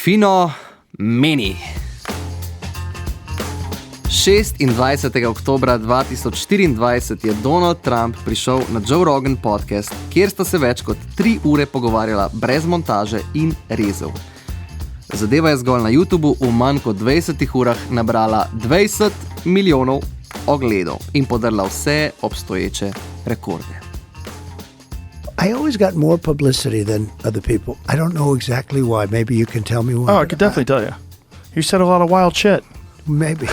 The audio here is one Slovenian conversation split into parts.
Fino meni. 26. oktobra 2024 je Donald Trump prišel na Joe Rogan podcast, kjer sta se več kot 3 ure pogovarjala brez montaže in rezov. Zadeva je zgolj na YouTubu v manj kot 20 urah nabrala 20 milijonov ogledov in podrla vse obstoječe rekorde. I always got more publicity than other people. I don't know exactly why. Maybe you can tell me why. Oh, I could definitely tell you. You said a lot of wild shit. Maybe.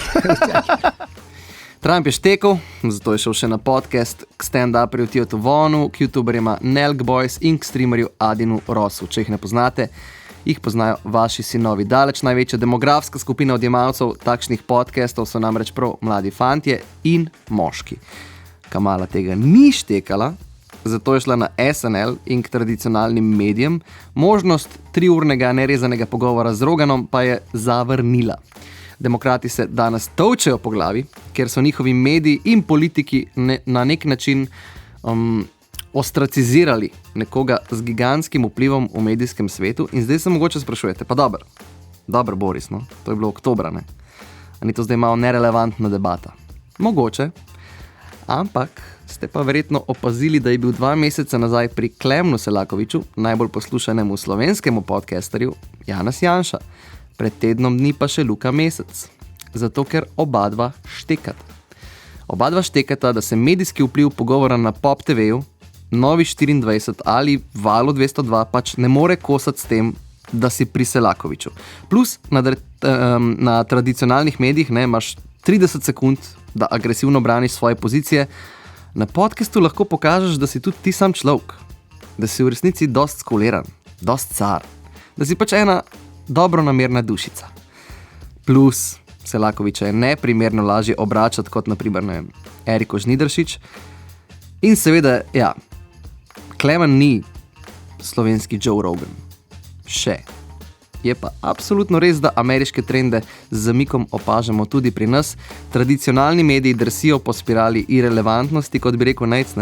Trump je štekel, zato je šel še na podcast k stand-uperju Tiotu Vonu, k youtuberjima Nelk Boys in k streamerju Adinu Rossu. Če jih ne poznate, jih poznajo vaši sinovi. Daleč največja demografska skupina odjemalcev takšnih podcastov so namreč prav mladi fantje in moški. Kamala tega ni štekala, zato je šla na SNL in k tradicionalnim medijem, možnost 3-urnega nerezanega pogovora z Roganom pa je zavrnila. Demokrati se danes tolčejo po glavi, ker so njihovi mediji in politiki na nek način ostracizirali nekoga z gigantskim vplivom v medijskem svetu in zdaj se mogoče sprašujete, pa dobro Boris, no? To je bilo oktobra, ne? A ni to zdaj malo nerelevantna debata? Mogoče, ampak ste pa verjetno opazili, da je bil 2 meseca nazaj pri Klemnu Selakoviču, najbolj poslušanemu slovenskemu podcasterju, Janez Janša. Pred tednom dni pa še Luka Mesec. Zato, ker obadva štekata. Obadva štekata, da se medijski vpliv pogovora na Pop TV-ju, Novi 24 ali Valu 202 pač ne more kosati s tem, da si pri Selakoviču. Plus na tradicionalnih medijih imaš 30 sekund, da agresivno braniš svoje pozicije. Na podcastu lahko pokažeš, da si tudi ti sam človek, da si v resnici dost skoliran, dost car, da si pač ena dobronamerna dušica. Plus, Selakoviča je neprimerno lažje obračati kot naprimer Eriko Žnidaršič. In seveda, ja, Klemen ni slovenski Joe Rogan. Še. Je pa absolutno res, da ameriške trende z zamikom opažamo tudi pri nas. Tradicionalni mediji drsijo po spirali irelevantnosti, kot bi rekel Nejc,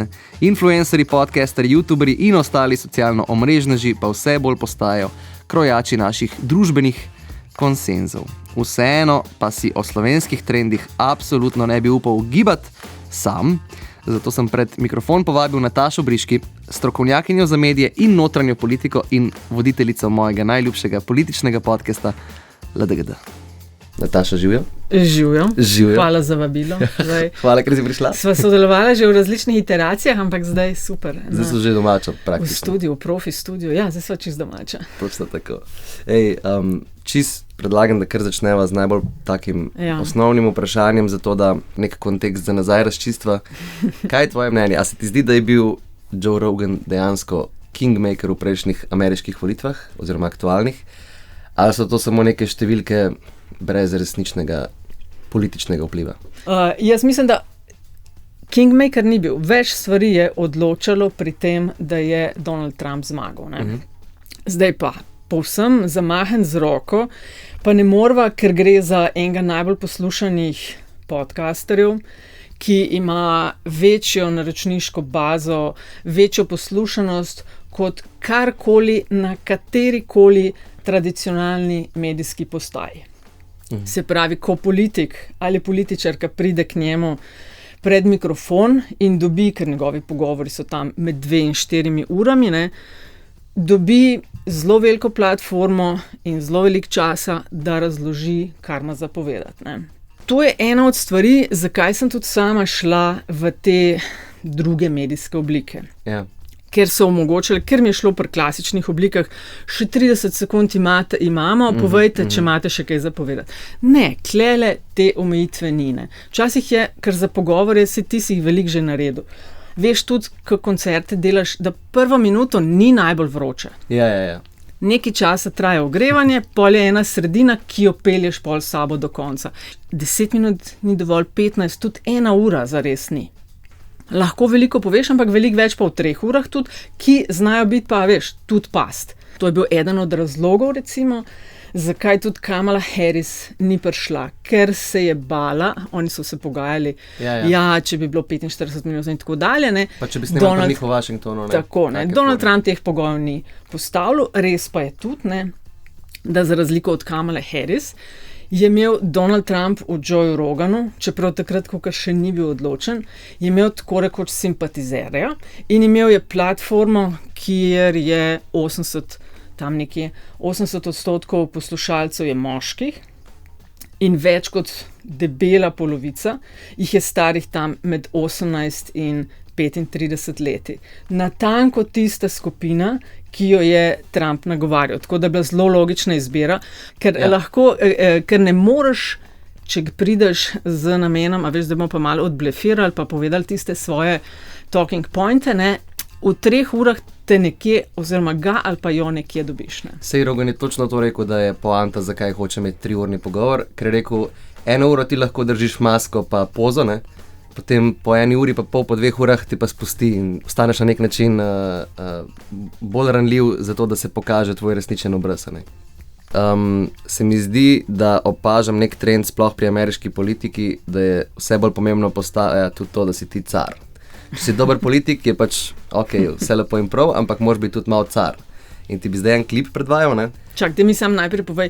Influenceri, podcasteri, youtuberi in ostali socialno omrežneži pa vse bolj postajajo krojači naših družbenih konsenzov. Vseeno pa si o slovenskih trendih absolutno ne bi upal gibati sam, zato sem pred mikrofon povabil Natašo Briški, strokovnjakinjo za medije in notranjo politiko in voditeljico mojega najljubšega političnega podcasta LDGD. Nataša, živjo? Živjo. Hvala za vabilo. Hvala, ker si prišla. Sva sodelovala že v različnih iteracijah, ampak zdaj super. Zdaj so že domača praktično. V studiu, profi studiu. Ja, zdaj sva čist domača. Točno tako. Čist predlagam, da kar začneva z najbolj takim osnovnim vprašanjem, zato da nek kontekst za nazaj razčistva. Kaj je tvoje mnenje? A se ti zdi, da je bil Joe Rogan dejansko kingmaker v prejšnjih ameriških volitvah, oziroma aktualnih? Ali so to samo neke številke brez resničnega političnega vpliva? Jaz mislim, da kingmaker ni bil. Več stvari je odločalo pri tem, da je Donald Trump zmagal. Zdaj pa povsem zamahen z roko, pa ne morva, ker gre za enega najbolj poslušanih podcasterjev, ki ima večjo naročniško bazo, večjo poslušanost kot karkoli na katerikoli tradicionalni medijski postaji. Se pravi, ko politik ali političarka pride k njemu pred mikrofon in dobi, ker njegovi pogovori so tam med 2 in 4 urami, dobi zelo veliko platformo in zelo veliko časa, da razloži, kar ima za povedati. To je ena od stvari, zakaj sem tudi sama šla v te druge medijske oblike. Ja. Ker so omogočili, ker mi je šlo pri klasičnih oblikah, še 30 sekund imamo, povejte, če imate še kaj za povedati. Ne, klele te omejitve ni. Včasih je, ker za pogovore ti si jih veliko že naredil. Veš tudi, ko koncerte delaš, da prvo minuto ni najbolj vroče. Ja. Nekaj časa traja ogrevanje, pol je ena sredina, ki jo pelješ pol s sabo do konca. 10 minut ni dovolj, 15, tudi 1 ura zares ni. Lahko veliko poveš, ampak veliko več pa v 3 urah tudi, ki znajo biti pa, tudi past. To je bil eden od razlogov, recimo, zakaj tudi Kamala Harris ni prišla, ker se je bala, oni so se pogajali, če bi bilo 45 minut in tako dalje. Pa če bi snimali pri njih v Washingtonu. Tako, Donald Trump teh pogojev ni postavljal, res pa je tudi, da za razliko od Kamale Harris je imel Donald Trump v Joe Roganu, čeprav takrat, ko še ni bil odločen, je imel tako rekoč simpatizerja in imel je platformo, kjer je 80% poslušalcev je moških in več kot debela polovica jih je starih tam med 18 in 35 leti. Natanko tista skupina, ki jo je Trump nagovarjal. Tako da je bila zelo logična izbira, ker ker ne moreš, če prideš z namenom, a veš, da bomo pa malo odblefirali, pa povedali tiste svoje talking pointe, ne, v 3 urah te nekje, oziroma ga ali pa jo nekje dobiš. Ne. Sej Rogan je točno to rekel, da je poanta, zakaj hoče imeti 3-urni pogovor, ker je rekel, 1 uro ti lahko držiš masko pa pozo, ne? Potem po 1 uri pa pol, po 2 urah ti pa spusti in postaneš na nek način bolj ranljiv za to, da se pokaže tvoj resničen obraz. Se mi zdi, da opažam nek trend sploh pri ameriški politiki, da je vse bolj pomembno postaja tudi to, da si ti car. Če si dober politik, je pač vse lepo in prav, ampak moraš biti tudi malo car. In ti bi zdaj en klip predvajal, ne? Čak, da mi sam najprej povej,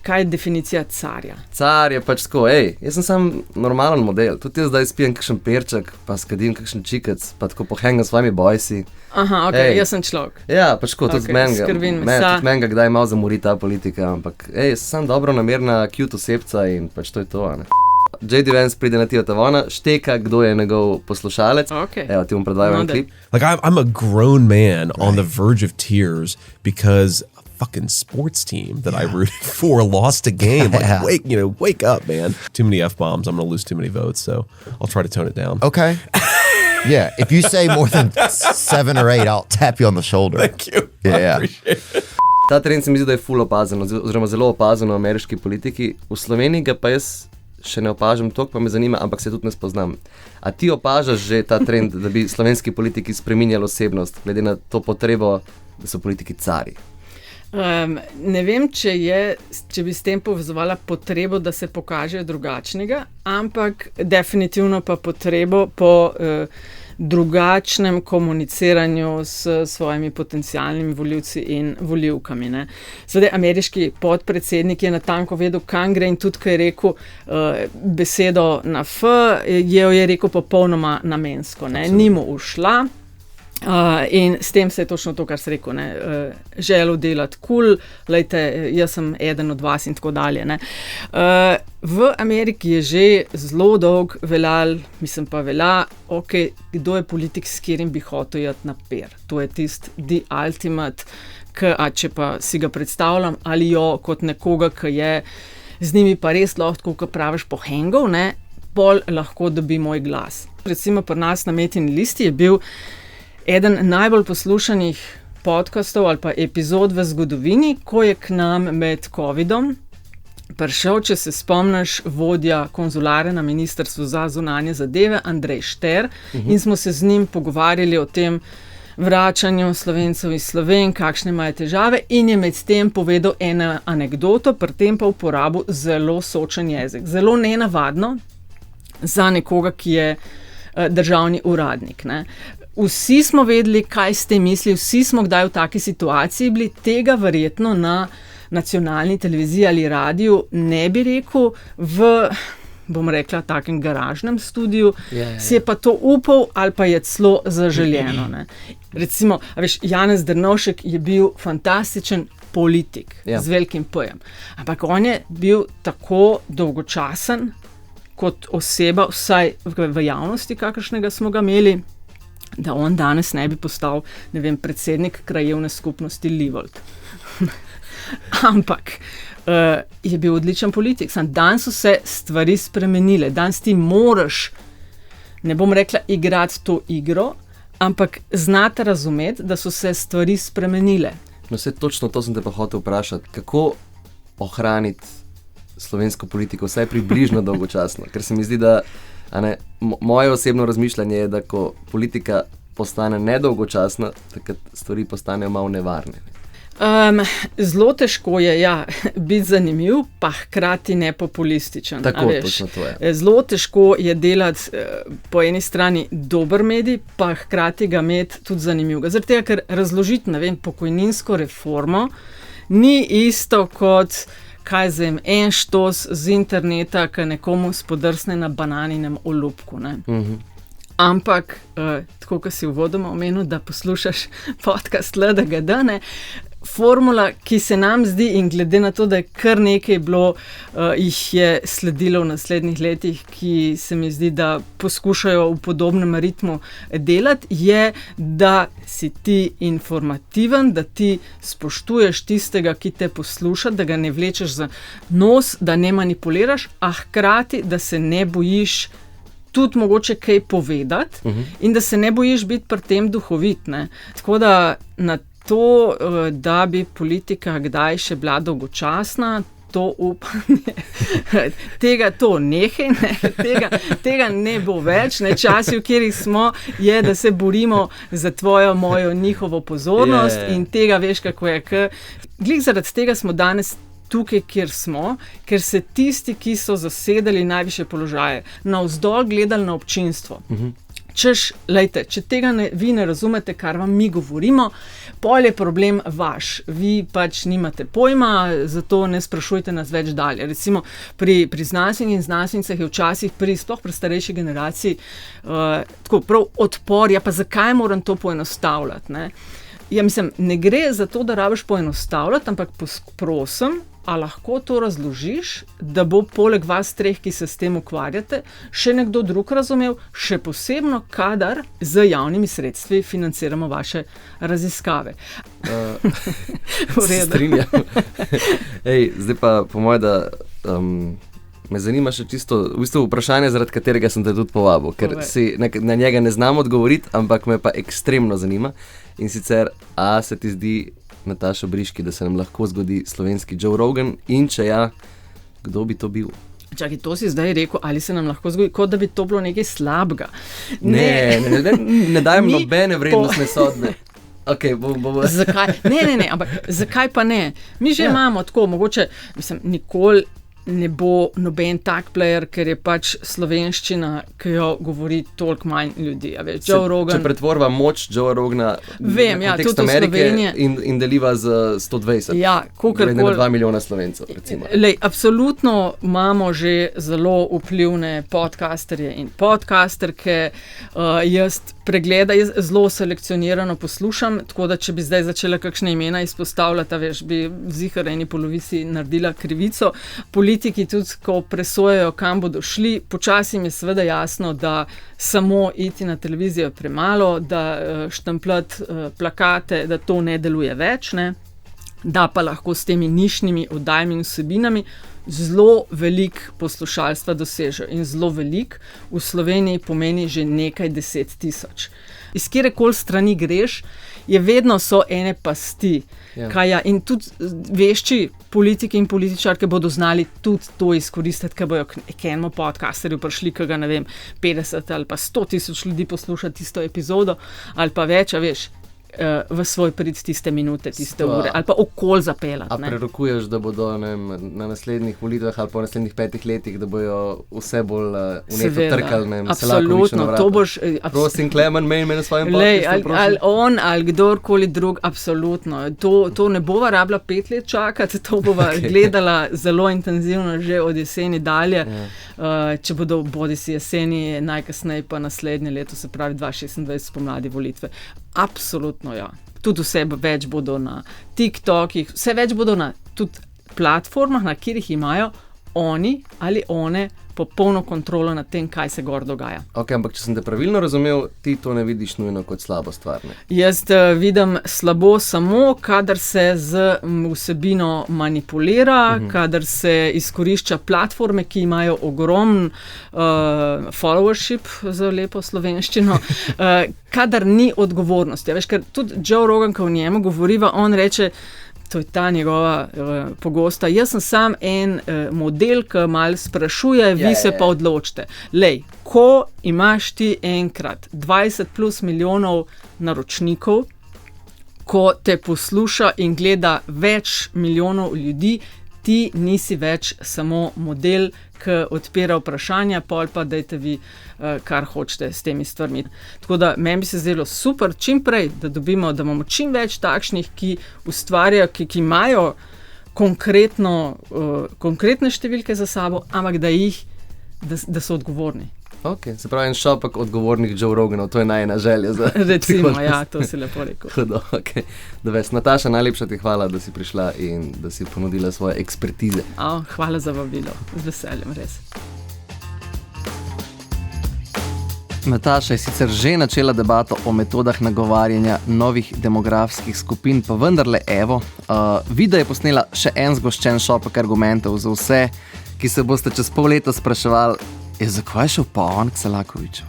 kaj je definicija carja? Car je pač tako, jaz sem sam normalen model, tudi jaz zdaj spijem kakšen perček, pa skadim kakšen čikec, pa tako pohengam s svojimi bojsi. Aha, jaz sem človek. Ja, pač tako, tudi menga kdaj malo zamori ta politika, ampak jaz sem dobro namerna cute osebca in pač to je to, ne. J.D. Vance pride na Tio Tavona, šteka, kdo je njegov poslušalec. Evo, ti bom predvajal en klip. Like, I'm a grown man on the verge of tears because a fucking sports team that I rooted for lost a game. Like, wake up, man. Too many F-bombs. I'm going to lose too many votes, so I'll try to tone it down. Okay. Yeah, if you say more than 7 or 8, I'll tap you on the shoulder. Thank you. Yeah. I appreciate it. Ta trend se mi zdi, da je ful opazen, oziroma zelo opazen v ameriški politiki. V Sloveniji ga pa jaz še ne opažam toliko, pa me zanima, ampak se tudi ne spoznam. A ti opažaš že ta trend, da bi slovenski politiki spreminjali osebnost, glede na to potrebo, da so politiki cari? Ne vem, če bi s tem povezovala potrebo, da se pokažejo drugačnega, ampak definitivno pa potrebo po drugačnem komuniciranju s svojimi potencialnimi volivci in volivkami. Ne. Seveda, ameriški podpredsednik je natanko vedel, kam gre in tudi, ko je rekel besedo na F, jo je rekel popolnoma namensko. Ne. Ni mu ušla. In s tem se je točno to, kar se rekel, želel delati cool, lejte, jaz sem eden od vas in tako dalje. Ne. V Ameriki je že zelo dolg velja, kdo je politik, s katerim bi hotel iti na per. To je tisti the ultimate, če pa si ga predstavljam ali jo kot nekoga, ki je z njimi pa res lahko, kot praviš, pohengov, ne, pol lahko dobi moj glas. Recimo pri nas na Metini listi je bil eden najbolj poslušanih podcastov ali pa epizod v zgodovini, ko je k nam med covidom prišel, če se spomniš, vodja konzulare na Ministrstvu za zunanje zadeve, Andrej Šter, in smo se z njim pogovarjali o tem vračanju Slovencev iz Slovenije, kakšne imajo težave, in je med tem povedal eno anekdoto, pri tem pa uporabil zelo sočen jezik. Zelo nenavadno za nekoga, ki je državni uradnik, ne. Vsi smo vedeli, kaj ste mislili, vsi smo kdaj v taki situaciji bili, tega verjetno na nacionalni televiziji ali radiju ne bi rekel v, bom rekla, takem garažnem studiu, si je pa to upal ali pa je celo zaželjeno. Ne. Recimo, Janez Drnovšek je bil fantastičen politik z velikim P-jem, ampak on je bil tako dolgočasen kot oseba, vsaj v javnosti, kakršnega smo ga imeli, da on danes ne bi postal, ne vem, predsednik krajevne skupnosti Livold. Ampak je bil odličen politik. Danes so se stvari spremenile. Danes ti moraš, ne bom rekla igrati to igro, ampak znati razumeti, da so se stvari spremenile. No, vse točno to sem te pa hotel vprašati. Kako ohraniti slovensko politiko, vsaj približno dolgočasno? Ker se mi zdi, da moje osebno razmišljanje je, da ko politika postane nedolgočasna, takrat stvari postanejo malo nevarne. Zelo težko je, biti zanimiv, pa hkrati nepopulističen. Tako, točno to je. Zelo težko je delati po eni strani dober medij, pa hkrati ga imeti tudi zanimivega. Zaradi tega, ker razložiti, ne vem, pokojninsko reformo Ni isto kot, kaj zvem, en štos z interneta, ki nekomu spodrsne na bananinem olupku. Ne? Ampak, tako kot si uvodoma omenil, da poslušaš podcast LDGD, ne, formula, ki se nam zdi, in glede na to, da je kar nekaj bilo, jih je sledilo v naslednjih letih, ki se mi zdi, da poskušajo v podobnem ritmu delati, je, da si ti informativen, da ti spoštuješ tistega, ki te posluša, da ga ne vlečeš za nos, da ne manipuliraš, a hkrati, da se ne bojiš tudi mogoče kaj povedati in da se ne bojiš biti pri tem duhovit. Ne? Tako da na to, da bi politika kdaj še bila dolgočasna, to upanje, tega ne bo več. Ne? Časi, v katerih smo, je, da se borimo za tvojo, mojo, njihovo pozornost in tega veš, kako je. Glih zaradi tega smo danes tukaj, kjer smo, ker se tisti, ki so zasedali najvišje položaje, navzdol gledali na občinstvo. Češ, lejte, če tega vi ne razumete, kar vam mi govorimo, pol je problem vaš. Vi pač nimate pojma, zato ne sprašujte nas več dalje. Recimo pri znanstvenih in znanstvenicah je včasih sploh pri starejši generaciji tako prav odpor, ja pa zakaj moram to poenostavljati, ne? Ja, mislim, ne gre za to, da rabiš poenostavljati, ampak prosim, a lahko to razložiš, da bo poleg vas treh, ki se s tem ukvarjate, še nekdo drug razumel, še posebno, kadar z javnimi sredstvi financiramo vaše raziskave. Strinjam. Zdaj pa po moje, da me zanima še čisto v bistvu vprašanje, zaradi katerega sem te tudi povabil, ker si na njega ne znam odgovoriti, ampak me pa ekstremno zanima. In sicer, a se ti zdi, Nataša Briški, da se nam lahko zgodi slovenski Joe Rogan in če ja, kdo bi to bil? Čakaj, to si zdaj rekel, ali se nam lahko zgodi, kot da bi to bilo nekaj slabega. Ne dajem nobene vrednostne sodbe. Okay, Zakaj? Ne, ampak zakaj pa ne? Mi že imamo tako, mogoče, nikoli ne bo noben tak player, ker je pač slovenščina, ki jo govori toliko manj ljudi. Joe Rogan, če pretvorva moč Joe Rogana v kontekst Amerike in deliva z 120, glede na 2 milijona Slovencev, recimo. Absolutno imamo že zelo vplivne podcasterje in podcasterke. Jaz zelo selekcionirano poslušam, tako da če bi zdaj začela kakšne imena izpostavljati, bi zihar eni polovici naredila krivico. Politiki tudi, ko presojajo, kam bodo šli, počasi mi je seveda jasno, da samo iti na televizijo je premalo, da štempljati plakate, da to ne deluje več, ne? Da pa lahko s temi nišnimi oddajami in vsebinami zelo velik poslušalstva dosežejo. In zelo velik v Sloveniji pomeni že nekaj 10 000. Iz kjerekoli strani greš, je vedno so ene pasti. In tudi vešči politiki in političarke bodo znali tudi to izkoristiti, ker bojo k enemu podcasterju prišli, ki ga, 50 ali pa 100 000 ljudi poslušati tisto epizodo, ali pa več, v svoj prid tiste minute, tiste ure, ali pa okol zapeljati. A prerokuješ, da bodo na naslednjih volitvah ali pa v naslednjih 5 letih, da bojo vse bolj vneto trkali, absolutno, to boš... Prosim, Klemen, meni na svojem podcastu, ali on, ali kdorkoli drug, absolutno. To ne bova rabila 5 let čakati, to bova gledala zelo intenzivno že od jeseni dalje. Če bodo bodisi jeseni, najkasneje pa naslednje leto, se pravi 2026 spomladi volitve. Absolutno, ja. Tudi vse več bodo na TikTokih, vse več bodo na tudi platformah, na katerih imajo oni ali one popolno kontrolo nad tem, kaj se gor dogaja. Ok, ampak če sem te pravilno razumel, ti to ne vidiš nujno kot slabo stvar, ne? Jaz vidim slabo samo, kadar se z vsebino manipulira, kadar se izkorišča platforme, ki imajo ogromen followership, za lepo slovenščino, kadar ni odgovornosti. Veš, ker tudi Joe Rogan, ko o njemu govoriva, on reče, to je ta njegova pogosta. Jaz sem sam en model, ki malo sprašuje, vi se pa odločite. Lej, ko imaš ti enkrat 20+ milijonov naročnikov, ko te posluša in gleda več milijonov ljudi, ti nisi več samo model, ki odpira vprašanja, pol pa dajte vi, kar hočete s temi stvarmi. Tako da meni bi se zdelo super čim prej, da dobimo, da imamo čim več takšnih, ki ustvarjajo, ki imajo konkretne številke za sabo, ampak da so odgovorni. Ok, se pravi en šopek odgovornih Joe Roganov, to je najina želja za Recimo, ja, to si lepo rekel. Hudo, ok. Nataša, najlepša ti hvala, da si prišla in da si ponudila svoje ekspertize. Hvala za vabilo, z veseljem, res. Nataša je sicer že načela debato o metodah nagovarjanja novih demografskih skupin, pa vendarle evo, Vida je posnela še en zgoščen šopek argumentov za vse, ki se boste čez pol leta spraševali, zakaj je šel pa on k Selakoviču?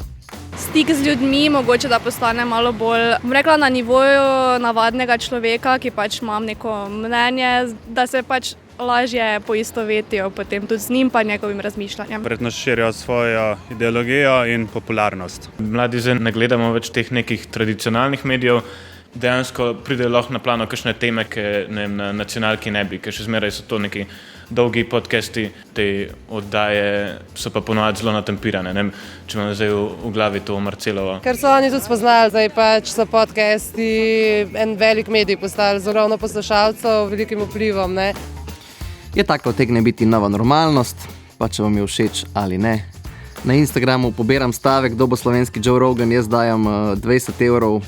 Stik z ljudmi, mogoče da postane malo bolj, rekla, na nivoju navadnega človeka, ki pač imam neko mnenje, da se pač lažje poistovetijo potem tudi z njim pa njegovim razmišljanjem. Verjetno širijo svojo ideologijo in popularnost. Mladi zdaj ne gledamo več teh nekih tradicionalnih medijev, dejansko pridejo lahko na plano kakšne teme, ki na nacionalki ne bi, ker še zmeraj so to neki dolgi podcasti, te oddaje so pa ponovadi zelo natempirane. Ne vem, če imam zdaj v glavi to Marcelovo. Ker so oni tudi spoznali, zdaj pač so podcasti en velik medij postali z ogromno poslušalcev, velikim vplivom, ne. Je tako utegne biti nova normalnost, pa če vam je všeč ali ne. Na Instagramu pobiram stavek, kdo bo slovenski Joe Rogan, jaz dajam 20 €,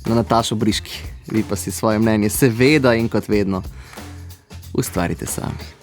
na Natašo Briški. Vi pa si svoje mnenje seveda in kot vedno ustvarite sami.